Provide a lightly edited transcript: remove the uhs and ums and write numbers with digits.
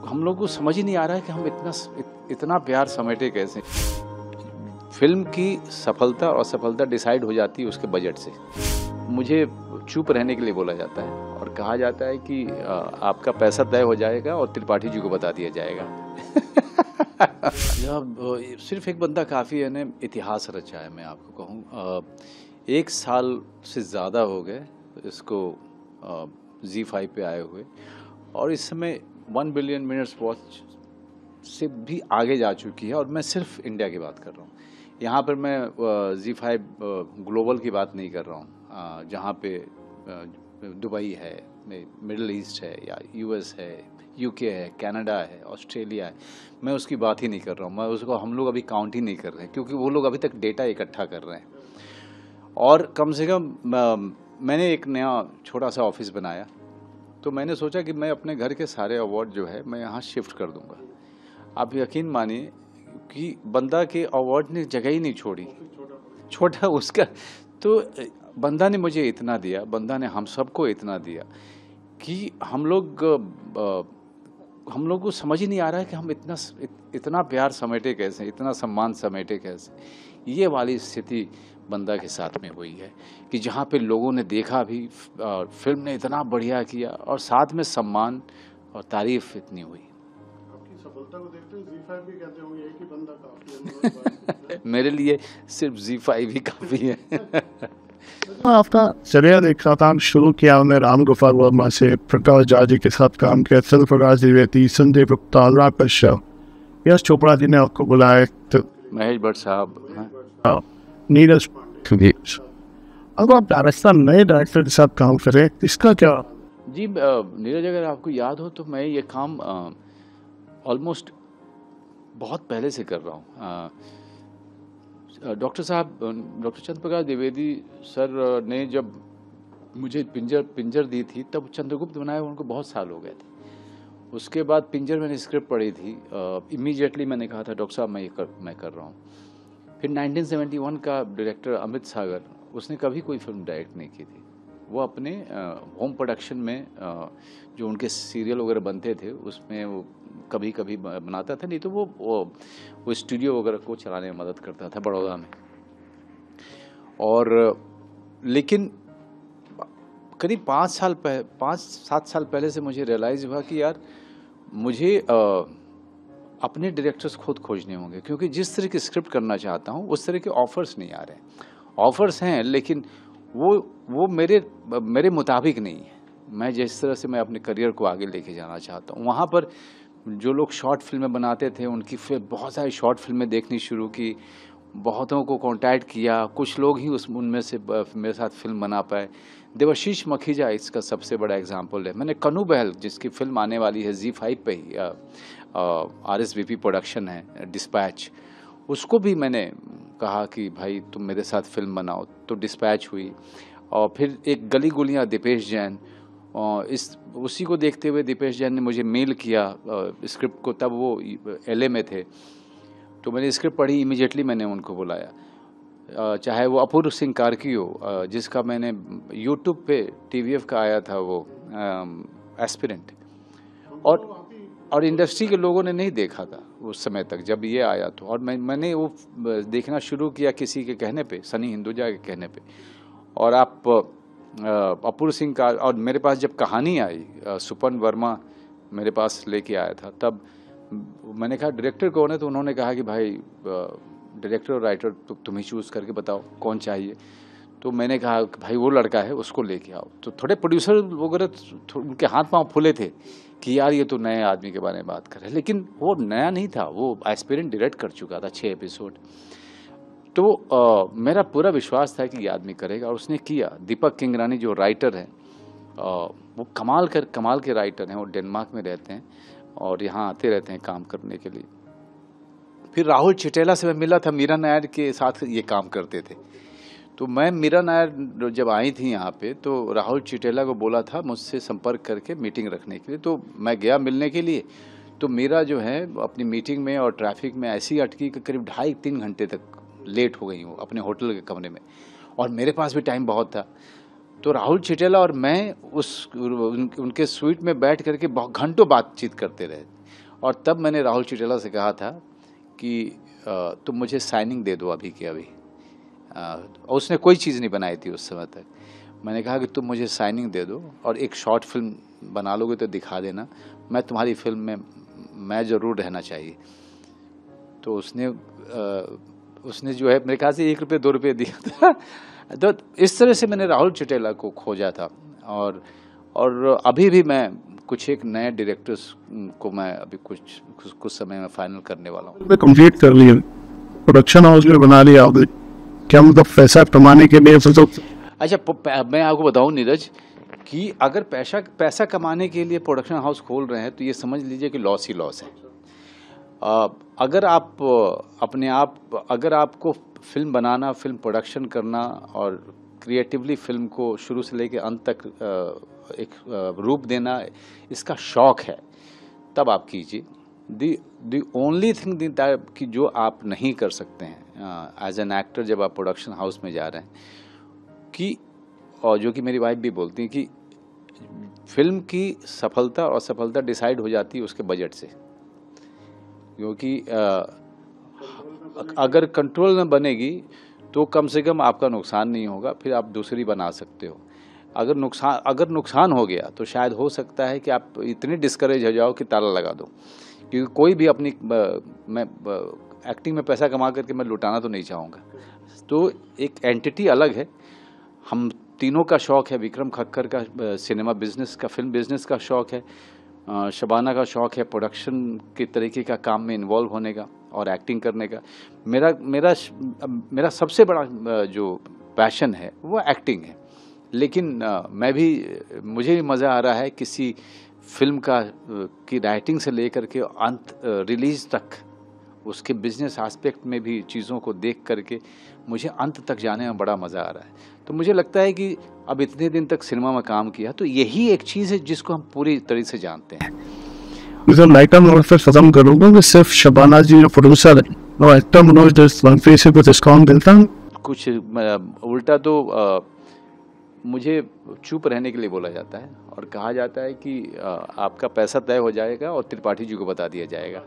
हम लोग को समझ ही नहीं आ रहा है कि हम इतना प्यार समेटे कैसे। फिल्म की सफलता और असफलता डिसाइड हो जाती है उसके बजट से। मुझे चुप रहने के लिए बोला जाता है और कहा जाता है कि आपका पैसा तय हो जाएगा और त्रिपाठी जी को बता दिया जाएगा। सिर्फ एक बंदा काफ़ी है ने इतिहास रचा है। मैं आपको कहूँ 1 साल से ज़्यादा हो गए इसको ZEE5 पे आए हुए, और इस समय 1 बिलियन मिनट्स वॉच से भी आगे जा चुकी है। और मैं सिर्फ इंडिया की बात कर रहा हूँ। यहाँ पर मैं ZEE5 ग्लोबल की बात नहीं कर रहा हूँ, जहाँ पे दुबई है, मिडिल ईस्ट है या US है, UK है, कनाडा है, ऑस्ट्रेलिया है। मैं उसकी बात ही नहीं कर रहा हूँ। मैं उसको हम लोग अभी काउंट ही नहीं कर रहे हैं, क्योंकि वो लोग अभी तक डेटा इकट्ठा कर रहे हैं। और कम से कम मैंने एक नया छोटा सा ऑफिस बनाया, तो मैंने सोचा कि मैं अपने घर के सारे अवार्ड जो है मैं यहाँ शिफ्ट कर दूंगा। आप यकीन मानिए कि बंदा के अवार्ड ने जगह ही नहीं छोड़ी, छोटा उसका। तो बंदा ने मुझे इतना दिया, बंदा ने हम सबको इतना दिया कि हम लोग को समझ ही नहीं आ रहा है कि हम इतना प्यार समेटे कैसे, इतना सम्मान समेटे कैसे। ये वाली स्थिति बंदा के साथ में हुई है कि जहाँ पे लोगों ने देखा भी, फिल्म ने इतना बढ़िया किया और साथ में सम्मान और तारीफ इतनी हुई। आपकी सफलता को देखते हुए ZEE5 भी कहते होंगे एक ही बंदा काफी है। मेरे लिए सिर्फ ZEE5 ही काफी है। आपका चलिए एक साथ काम शुरू किया। मैं राम गोपाल वर्मा से प्रकाश झा जी के साथ काम किया, प्रकाश द्विवेदी, संजय गुप्ता, राकेश शाह, यश चोपड़ा जी ने आपको बुलाया, तो महेश भट्ट साहब, नीरज पांडे। अब आप राजस्थान नए डायरेक्टर के साथ काम करें, इसका क्या? जी नीरज, अगर आपको याद हो तो मैं ये काम ऑलमोस्ट बहुत पहले से कर रहा हूँ। डॉक्टर चंद्र प्रकाश द्विवेदी सर ने जब मुझे पिंजर दी थी, तब चंद्रगुप्त बनाए उनको बहुत साल हो गए थे। उसके बाद पिंजर मैंने स्क्रिप्ट पढ़ी थी, इमीडिएटली मैंने कहा था डॉक्टर साहब मैं कर रहा हूँ। फिर 1971 का डायरेक्टर अमित सागर, उसने कभी कोई फिल्म डायरेक्ट नहीं की थी। वो अपने होम प्रोडक्शन में जो उनके सीरियल वगैरह बनते थे उसमें वो कभी कभी बनाता था, नहीं तो वो स्टूडियो वगैरह को चलाने में मदद करता था बड़ौदा में। और लेकिन करीब 5-7 साल पहले से मुझे रियलाइज़ हुआ कि यार मुझे अपने डायरेक्टर्स खुद खोजने होंगे, क्योंकि जिस तरह की स्क्रिप्ट करना चाहता हूँ उस तरह के ऑफर्स नहीं आ रहे हैं। ऑफर्स हैं लेकिन वो मेरे मुताबिक नहीं है। मैं जिस तरह से मैं अपने करियर को आगे लेके जाना चाहता हूँ, वहाँ पर जो लोग शॉर्ट फिल्में बनाते थे उनकी फिर बहुत सारी शॉर्ट फिल्में देखनी शुरू की, बहुतों को कांटेक्ट किया, कुछ लोग ही उनमें से मेरे साथ फिल्म बना पाए। देवाशीष मखीजा इसका सबसे बड़ा एग्जाम्पल है। मैंने कनू बहल, जिसकी फिल्म आने वाली है ZEE5 पे ही, RSVP प्रोडक्शन है, डिस्पैच, उसको भी मैंने कहा कि भाई तुम मेरे साथ फिल्म बनाओ, तो डिस्पैच हुई। और फिर एक गली गुलियाँ, दीपेश जैन, उसी को देखते हुए दीपेश जैन ने मुझे मेल किया स्क्रिप्ट को, तब वो LA में थे। तो मैंने स्क्रिप्ट पढ़ी, इमीडिएटली मैंने उनको बुलाया। चाहे वो अपूर्व सिंह कार्की हो, जिसका मैंने YouTube पे TVF का आया था वो एस्पिरेंट, और इंडस्ट्री के लोगों ने नहीं देखा था उस समय तक जब ये आया। तो और मैंने वो देखना शुरू किया किसी के कहने पे, सनी हिंदुजा के कहने पे। और आप अपूर्व सिंह का, और मेरे पास जब कहानी आई, सुपन वर्मा मेरे पास लेके आया था, तब मैंने कहा डायरेक्टर कौन है, तो उन्होंने कहा कि भाई डायरेक्टर और राइटर तो तुम ही चूज़ करके बताओ कौन चाहिए। तो मैंने कहा कि भाई वो लड़का है, उसको लेके आओ। तो थोड़े प्रोड्यूसर वगैरह उनके हाथ पांव फूले थे कि यार ये तो नए आदमी के बारे में बात कर रहे हैं, लेकिन वो नया नहीं था, वो एस्पिरेंट डायरेक्ट कर चुका था 6 एपिसोड। तो मेरा पूरा विश्वास था कि ये आदमी करेगा, और उसने किया। दीपक किंगरानी जो राइटर हैं, वो कमाल के राइटर हैं। वो डेनमार्क में रहते हैं और यहाँ आते रहते हैं काम करने के लिए। फिर राहुल चिटेला से मैं मिला था, मीरा नायर के साथ ये काम करते थे। तो मैं, मीरा नायर जब आई थी यहाँ पे, तो राहुल चिटेला को बोला था मुझसे संपर्क करके मीटिंग रखने के लिए। तो मैं गया मिलने के लिए, तो मीरा जो है अपनी मीटिंग में और ट्रैफिक में ऐसी अटकी कि करीब 2.5-3 घंटे तक लेट हो गई हूँ अपने होटल के कमरे में, और मेरे पास भी टाइम बहुत था। तो राहुल चिटेला और मैं उनके स्वीट में बैठ करके बहुत घंटों बातचीत करते रहे। और तब मैंने राहुल चिटेला से कहा था कि तुम मुझे साइनिंग दे दो अभी के अभी। और उसने कोई चीज़ नहीं बनाई थी उस समय तक। मैंने कहा कि तुम मुझे साइनिंग दे दो और एक शॉर्ट फिल्म बना लोगे तो दिखा देना, मैं तुम्हारी फिल्म में मैं ज़रूर रहना चाहिए। तो उसने जो है मेरे ख्याल से 1 रुपये 2 रुपये दिया था। तो इस तरह से मैंने राहुल चिटेला को खोजा था। और अभी भी मैं कुछ एक नए डायरेक्टर्स को मैं अभी कुछ समय में फाइनल करने वाला हूँ। कंप्लीट कर लिया, प्रोडक्शन हाउस में बना लिया आपने, क्या मतलब पैसा कमाने के लिए? अच्छा, मैं आपको बताऊं नीरज कि अगर पैसा कमाने के लिए प्रोडक्शन हाउस खोल रहे हैं तो ये समझ लीजिए कि लॉस ही लॉस है। अगर आपको फिल्म बनाना, फिल्म प्रोडक्शन करना और क्रिएटिवली फिल्म को शुरू से लेकर अंत तक एक रूप देना इसका शौक है, तब आप कीजिए। दी ओनली थिंग कि जो आप नहीं कर सकते हैं एज एन एक्टर जब आप प्रोडक्शन हाउस में जा रहे हैं, कि और जो कि मेरी वाइफ भी बोलती हैं कि फिल्म की सफलता और असफलता डिसाइड हो जाती है उसके बजट से। क्योंकि अगर कंट्रोल न बनेगी तो कम से कम आपका नुकसान नहीं होगा, फिर आप दूसरी बना सकते हो। अगर नुकसान हो गया तो शायद हो सकता है कि आप इतनी डिस्करेज हो जाओ कि ताला लगा दो। क्योंकि कोई भी अपनी मैं एक्टिंग में पैसा कमा करके मैं लुटाना तो नहीं चाहूँगा। तो एक एंटिटी अलग है। हम तीनों का शौक़ है, विक्रम खक्कर का सिनेमा बिजनेस का, फिल्म बिजनेस का शौक़ है, शबाना का शौक़ है प्रोडक्शन के तरीके का काम में इन्वॉल्व होने का और एक्टिंग करने का। मेरा सबसे बड़ा जो पैशन है वो एक्टिंग है। लेकिन मुझे भी मज़ा आ रहा है किसी फिल्म की राइटिंग से लेकर के अंत रिलीज तक, उसके बिजनेस एस्पेक्ट में भी चीज़ों को देख करके मुझे अंत तक जाने में बड़ा मज़ा आ रहा है। तो मुझे लगता है कि अब इतने दिन तक सिनेमा में काम किया तो यही एक चीज़ है जिसको हम पूरी तरह से जानते हैं। लाइका मनोज पर खत्म करूँगा कि सिर्फ शबाना जी जो प्रोड्यूसर है और एक्टर मनोज से कुछ डिस्काउंट मिलता है? कुछ उल्टा तो मुझे चुप रहने के लिए बोला जाता है और कहा जाता है कि आपका पैसा तय हो जाएगा और त्रिपाठी जी को बता दिया जाएगा।